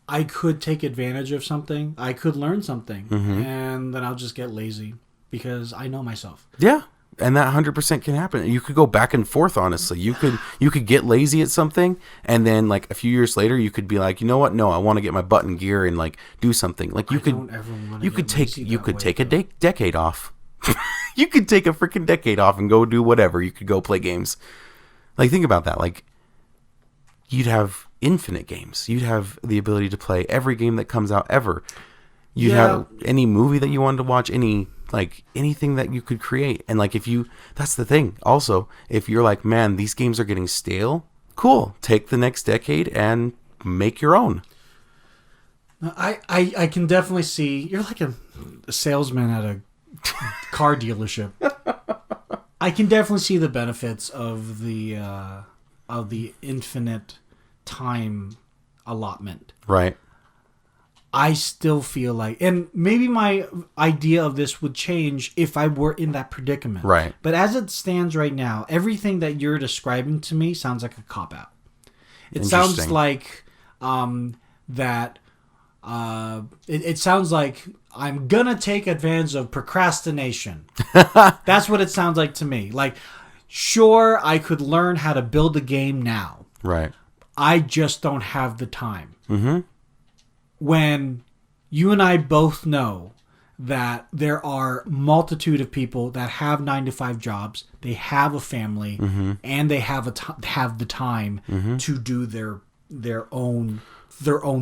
I could take advantage of something, I could learn something, and then I'll just get lazy because I know myself. Yeah, and that 100% can happen. You could go back and forth. Honestly, you could get lazy at something, and then like a few years later, you could be like, you know what? No, I want to get my butt in gear and like do something. Like you could take a decade off. You could take a freaking decade off and go do whatever. You could go play games. Like think about that. Like you'd have infinite games. You'd have the ability to play every game that comes out ever. You'd have any movie that you wanted to watch, anything that you could create. And like that's the thing. Also, if you're like, man, these games are getting stale, cool. Take the next decade and make your own. I can definitely see you're like a salesman at a car dealership. I can definitely see the benefits of the infinite time allotment. Right. I still feel like, and maybe my idea of this would change if I were in that predicament. Right. But as it stands right now, everything that you're describing to me sounds like a cop-out. It sounds like it sounds like I'm going to take advantage of procrastination. That's what it sounds like to me. Like, sure, I could learn how to build a game now. Right. I just don't have the time. Mm-hmm. When you and I both know that there are multitude of people that have 9-to-5 jobs, they have a family, and they have the time to do their own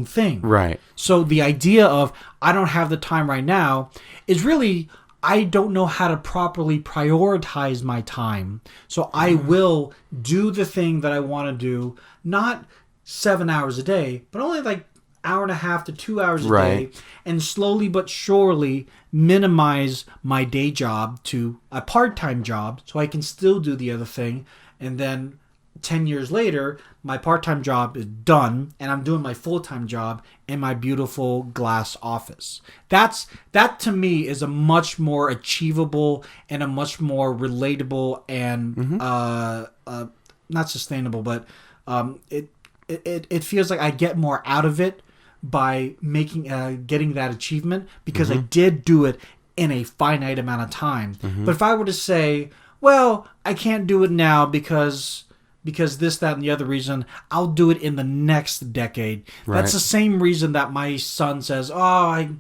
thing. Right. So the idea of I don't have the time right now is really I don't know how to properly prioritize my time. So I will do the thing that I want to do, not 7 hours a day, but only like hour and a half to 2 hours a day, and slowly but surely minimize my day job to a part-time job so I can still do the other thing. And then 10 years later, my part-time job is done and I'm doing my full-time job in my beautiful glass office. That to me is a much more achievable and a much more relatable and not sustainable, but it feels like I get more out of it by getting that achievement because I did do it in a finite amount of time. But if I were to say, well, I can't do it now because this, that, and the other reason, I'll do it in the next decade. Right. That's the same reason that my son says, oh,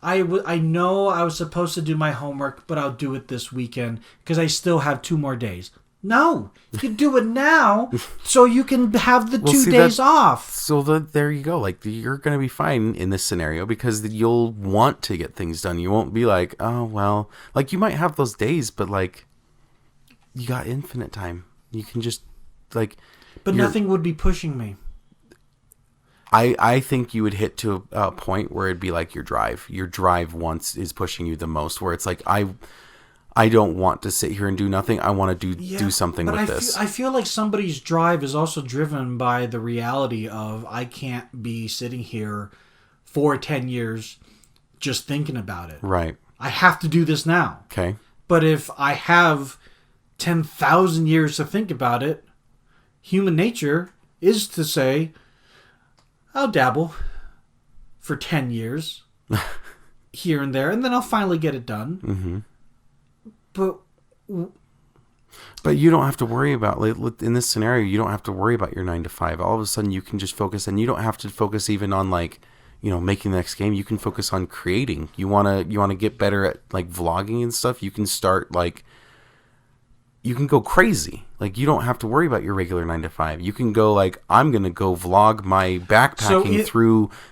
I know I was supposed to do my homework, but I'll do it this weekend because I still have 2 more days. No, you do it now so you can have the 2 days off. So there you go. Like you're going to be fine in this scenario because you'll want to get things done. You won't be like, oh, well, like you might have those days, but like you got infinite time. You can just like. But nothing would be pushing me. I think you would hit to a point where it'd be like your drive. Your drive is pushing you the most, where it's like, I don't want to sit here and do nothing. I want to do something with this. I feel like somebody's drive is also driven by the reality of I can't be sitting here for 10 years just thinking about it. Right. I have to do this now. Okay. But if I have 10,000 years to think about it, human nature is to say, I'll dabble for 10 years here and there, and then I'll finally get it done. Mm-hmm. But you don't have to worry about, like, in this scenario, you don't have to worry about your 9 to 5. All of a sudden you can just focus, and you don't have to focus even on like, making the next game, you can focus on creating. You want to get better at like vlogging and stuff. You can start like, you can go crazy. Like, you don't have to worry about your regular 9 to 5. You can go like, I'm going to go vlog my backpacking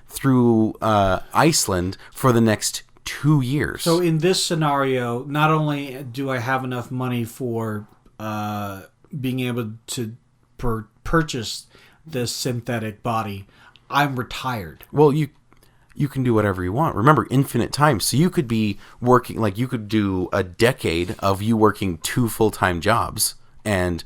through Iceland for the next 2 years. So in this scenario, not only do I have enough money for being able to purchase this synthetic body, I'm retired. Well, you can do whatever you want. Remember, infinite time. So you could be working, like you could do a decade of you working 2 full-time jobs and,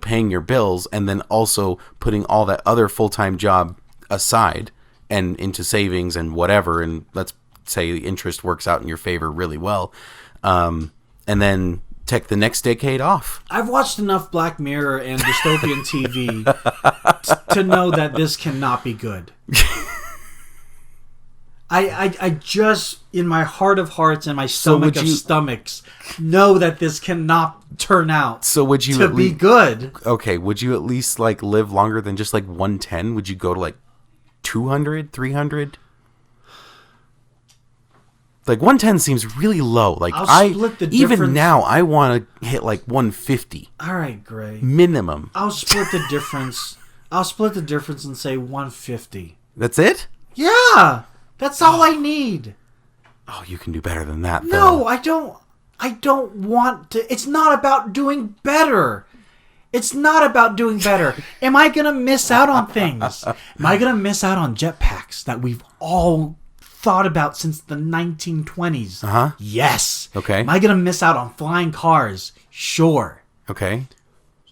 paying your bills, and then also putting all that other full-time job aside and into savings and whatever. And let's say the interest works out in your favor really well. And then take the next decade off. I've watched enough Black Mirror and dystopian TV to know that this cannot be good. I just, in my heart of hearts and my stomach of stomachs, know that this cannot turn out to be good. Okay, would you at least like live longer than just like 110? Would you go to like 200, 300? Like 110 seems really low. Like even now, I want to hit like 150. All right, Gray. Minimum. I'll split the difference. I'll split the difference and say 150. That's it? Yeah. That's all I need. Oh, you can do better than that, though. No, I don't. I don't want to. It's not about doing better. It's not about doing better. Am I going to miss out on things? Am I going to miss out on jetpacks that we've all thought about since the 1920s? Uh-huh. Yes. Okay. Am I going to miss out on flying cars? Sure. Okay.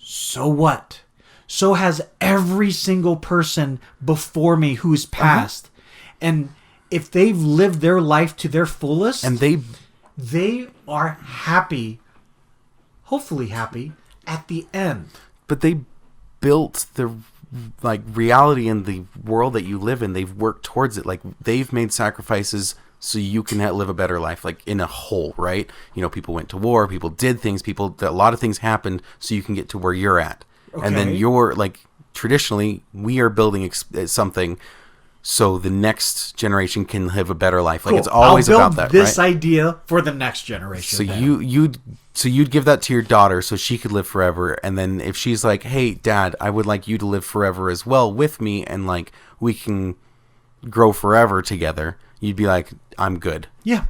So what? So has every single person before me who's passed. Uh-huh. And if they've lived their life to their fullest, and they are happy, hopefully happy, at the end. But they built the like reality in the world that you live in. They've worked towards it. Like, they've made sacrifices so you can live a better life, like in a whole, right? People went to war, people did things, a lot of things happened so you can get to where you're at. Okay. And then you're like, traditionally, we are building something so the next generation can live a better life. Like, cool. It's always about that, this right? idea for the next generation. So you'd give that to your daughter so she could live forever. And then if she's like, hey, Dad, I would like you to live forever as well with me, and like we can grow forever together, you'd be like, I'm good. Yeah.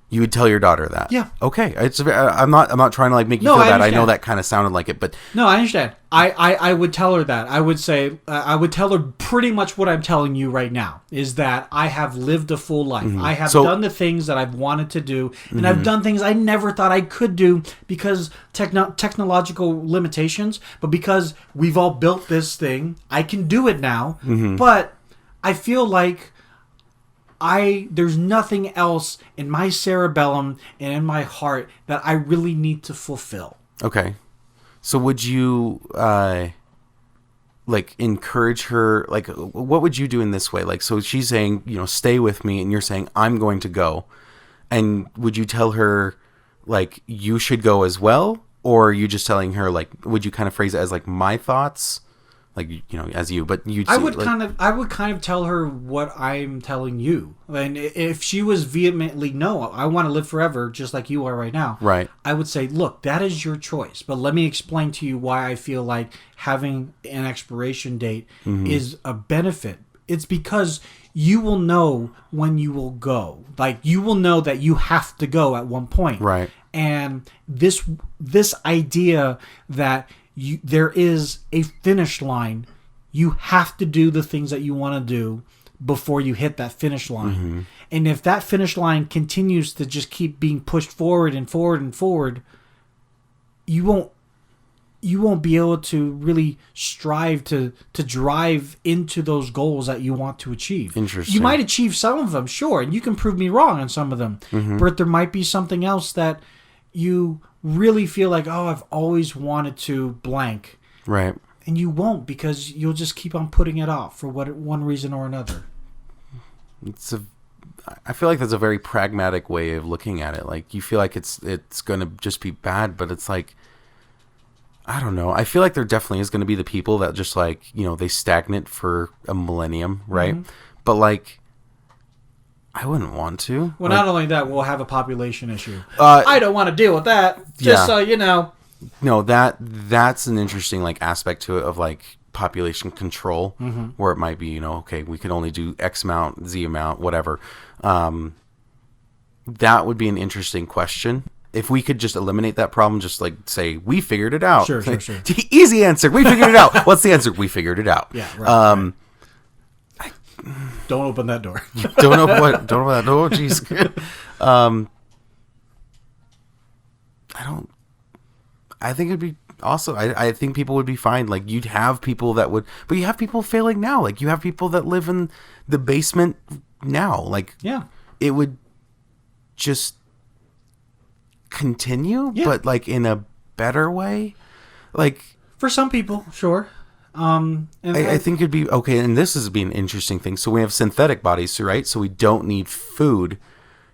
You would tell your daughter that. Yeah. Okay. I'm not trying to like make you feel bad. I know that kind of sounded like it, but no, I understand. I would tell her that. I would say I would tell her pretty much what I'm telling you right now, is that I have lived a full life. Mm-hmm. I have done the things that I've wanted to do, and mm-hmm. I've done things I never thought I could do because technological limitations. But because we've all built this thing, I can do it now. Mm-hmm. But I feel like there's nothing else in my cerebellum and in my heart that I really need to fulfill. Okay. So would you, like, encourage her, like, what would you do in this way? Like, so she's saying, stay with me, and you're saying, I'm going to go. And would you tell her, like, you should go as well? Or are you just telling her, like, would you kind of phrase it as, like, my thoughts? Like, as you, but you. I would kind of tell her what I'm telling you, and if she was vehemently no, I want to live forever, just like you are right now. Right. I would say, look, that is your choice, but let me explain to you why I feel like having an expiration date mm-hmm. is a benefit. It's because you will know when you will go. Like, you will know that you have to go at one point. Right. And this idea that there is a finish line. You have to do the things that you want to do before you hit that finish line. Mm-hmm. And if that finish line continues to just keep being pushed forward and forward and forward, you won't be able to really strive to drive into those goals that you want to achieve. Interesting. You might achieve some of them, sure, and you can prove me wrong on some of them. Mm-hmm. But there might be something else that you really feel like, oh, I've always wanted to blank. Right. And you won't, because you'll just keep on putting it off for one reason or another. I feel like that's a very pragmatic way of looking at it. Like, you feel like it's going to just be bad, but it's like, I don't know. I feel like there definitely is going to be the people that just like, they stagnate for a millennium, right? Mm-hmm. But like, I wouldn't want to. Well, not only that, we'll have a population issue. Uh, I don't want to deal with that. Just Yeah. so you know. No, that's an interesting like aspect to it of like population control, where it might be, you know, okay, we can only do X amount, Z amount, whatever. That would be an interesting question. If we could just eliminate that problem, just like say we figured it out. Sure. Easy answer. We figured it out. What's the answer? We figured it out. Yeah. Right. Don't open that door. Don't open that door. Jeez. I think it'd be awesome. I think people would be fine. Like you'd have people that would, but you have people failing now. Like you have people that live in the basement now. Like Yeah. it would just continue, Yeah. but like in a better way. Like For some people, sure. And I think it'd be okay. And this is be an interesting thing. So we have synthetic bodies, right? So we don't need food.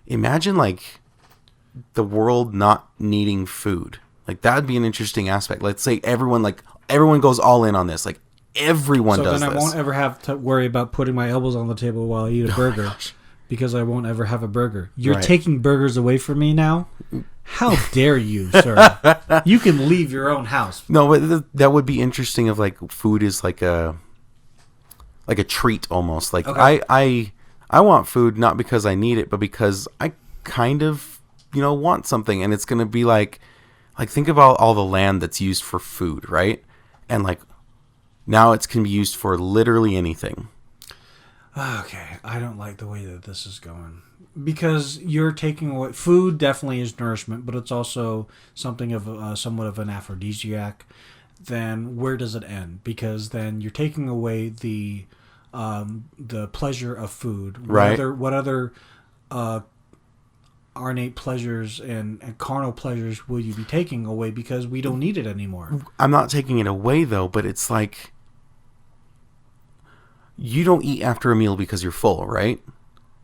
Imagine like the world not needing food. Like that would be an interesting aspect. Let's say everyone goes all in on this. Like everyone so does then I this. won't ever have to worry about putting my elbows on the table while I eat a burger. Because I won't ever have a burger. You're Right. taking burgers away from me now? How dare you, sir? You can leave your own house. No, but that would be interesting. Of like food is like a treat almost. Like Okay. I want food not because I need it, but because I kind of want something, and it's gonna be like think about all the land that's used for food, right? And like now it can be used for literally anything. Okay, I don't like the way that this is going. Because you're taking away... Food definitely is nourishment, but it's also something of somewhat of an aphrodisiac. Then where does it end? Because then you're taking away the pleasure of food. Right. What other ornate pleasures and carnal pleasures will you be taking away because we don't need it anymore? I'm not taking it away though, but it's like you don't eat after a meal because you're full, right?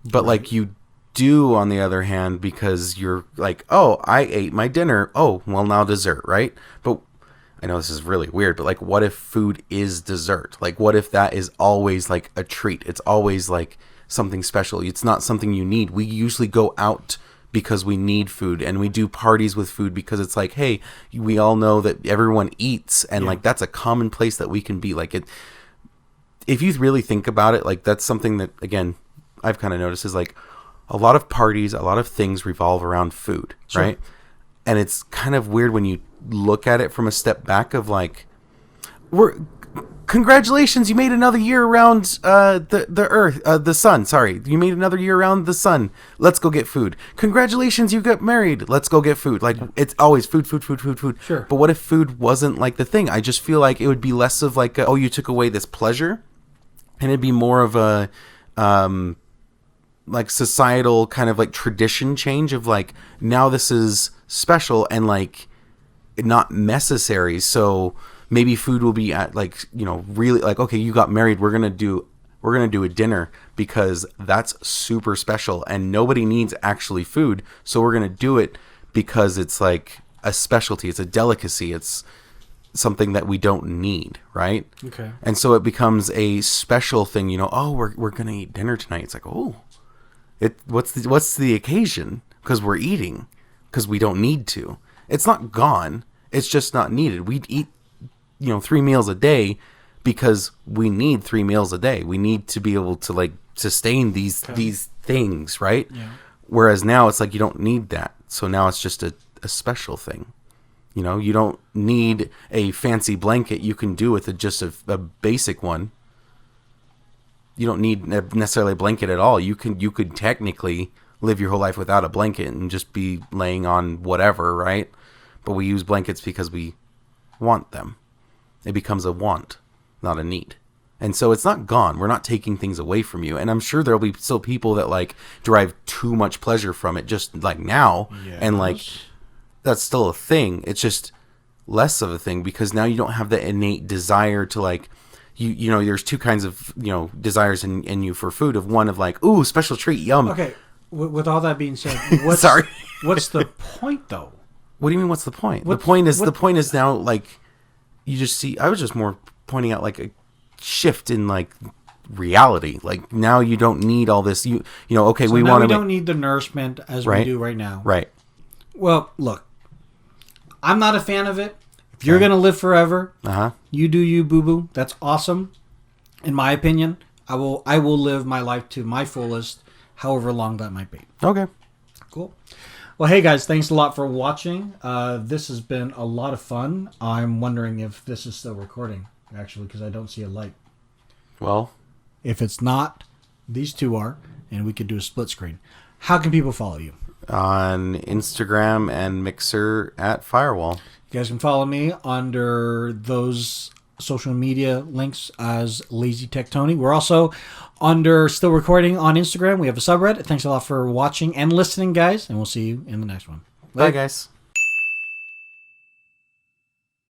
But like you do on the other hand because you're like, oh, I ate my dinner. Oh, well now dessert, right? But I know this is really weird, but like what if food is dessert? Like what if that is always like a treat? It's always like something special. It's not something you need. We usually go out because we need food, and we do parties with food because it's like, hey, we all know that everyone eats, and like that's a common place that we can be. Like it, if you really think about it, like that's something that again I've kind of noticed is like a lot of parties, a lot of things revolve around food, Sure. right? And it's kind of weird when you look at it from a step back of like, congratulations, you made another year around the earth, the sun. Sorry, you made another year around the sun. Let's go get food. Congratulations, you got married. Let's go get food. Like it's always food. Sure. But what if food wasn't like the thing? I just feel like it would be less of like, oh, you took away this pleasure, and it'd be more of a like societal kind of like tradition change of like now this is special and like not necessary. So maybe food will be at like, really like, okay, you got married. We're going to do a dinner because that's super special and nobody needs actually food. So we're going to do it because it's like a specialty. It's a delicacy. It's something that we don't need. Right. Okay. And so it becomes a special thing, oh, we're going to eat dinner tonight. It's like, oh, what's the occasion? Because we're eating because we don't need to. It's not gone. It's just not needed. We eat 3 meals a day because we need 3 meals a day. We need to be able to like sustain these things, right? Yeah. Whereas now it's like you don't need that. So now it's just a special thing. You don't need a fancy blanket. You can do with just a basic one. You don't need necessarily a blanket at all. You could technically live your whole life without a blanket and just be laying on whatever, right? But we use blankets because we want them. It becomes a want, not a need. And so it's not gone. We're not taking things away from you. And I'm sure there'll be still people that like derive too much pleasure from it just like now. Yes. And like that's still a thing. It's just less of a thing because now you don't have the innate desire to like you know there's two kinds of desires in you for food of one of like, ooh, special treat, yum. Okay. With all that being said, what's the point though? What do you mean? What's the point? The point is now like you just see. I was just more pointing out like a shift in like reality. Like now you don't need all this. You know, okay, So we now want we to don't need the nourishment as we Right. do right now. right. Well, look, I'm not a fan of it. If you're going to live forever, you do you, boo-boo. That's awesome. In my opinion, I will live my life to my fullest, however long that might be. Okay. Cool. Well, hey guys, thanks a lot for watching. This has been a lot of fun. I'm wondering if this is still recording, actually, because I don't see a light. Well, If it's not, these two are, and we could do a split screen. How can people follow you? on Instagram and Mixer at Firewall. You guys can follow me under those social media links as Lazy Tech Tony. We're also under Still Recording on Instagram. We have a subreddit. Thanks a lot for watching and listening, guys, and we'll see you in the next one. Bye, guys.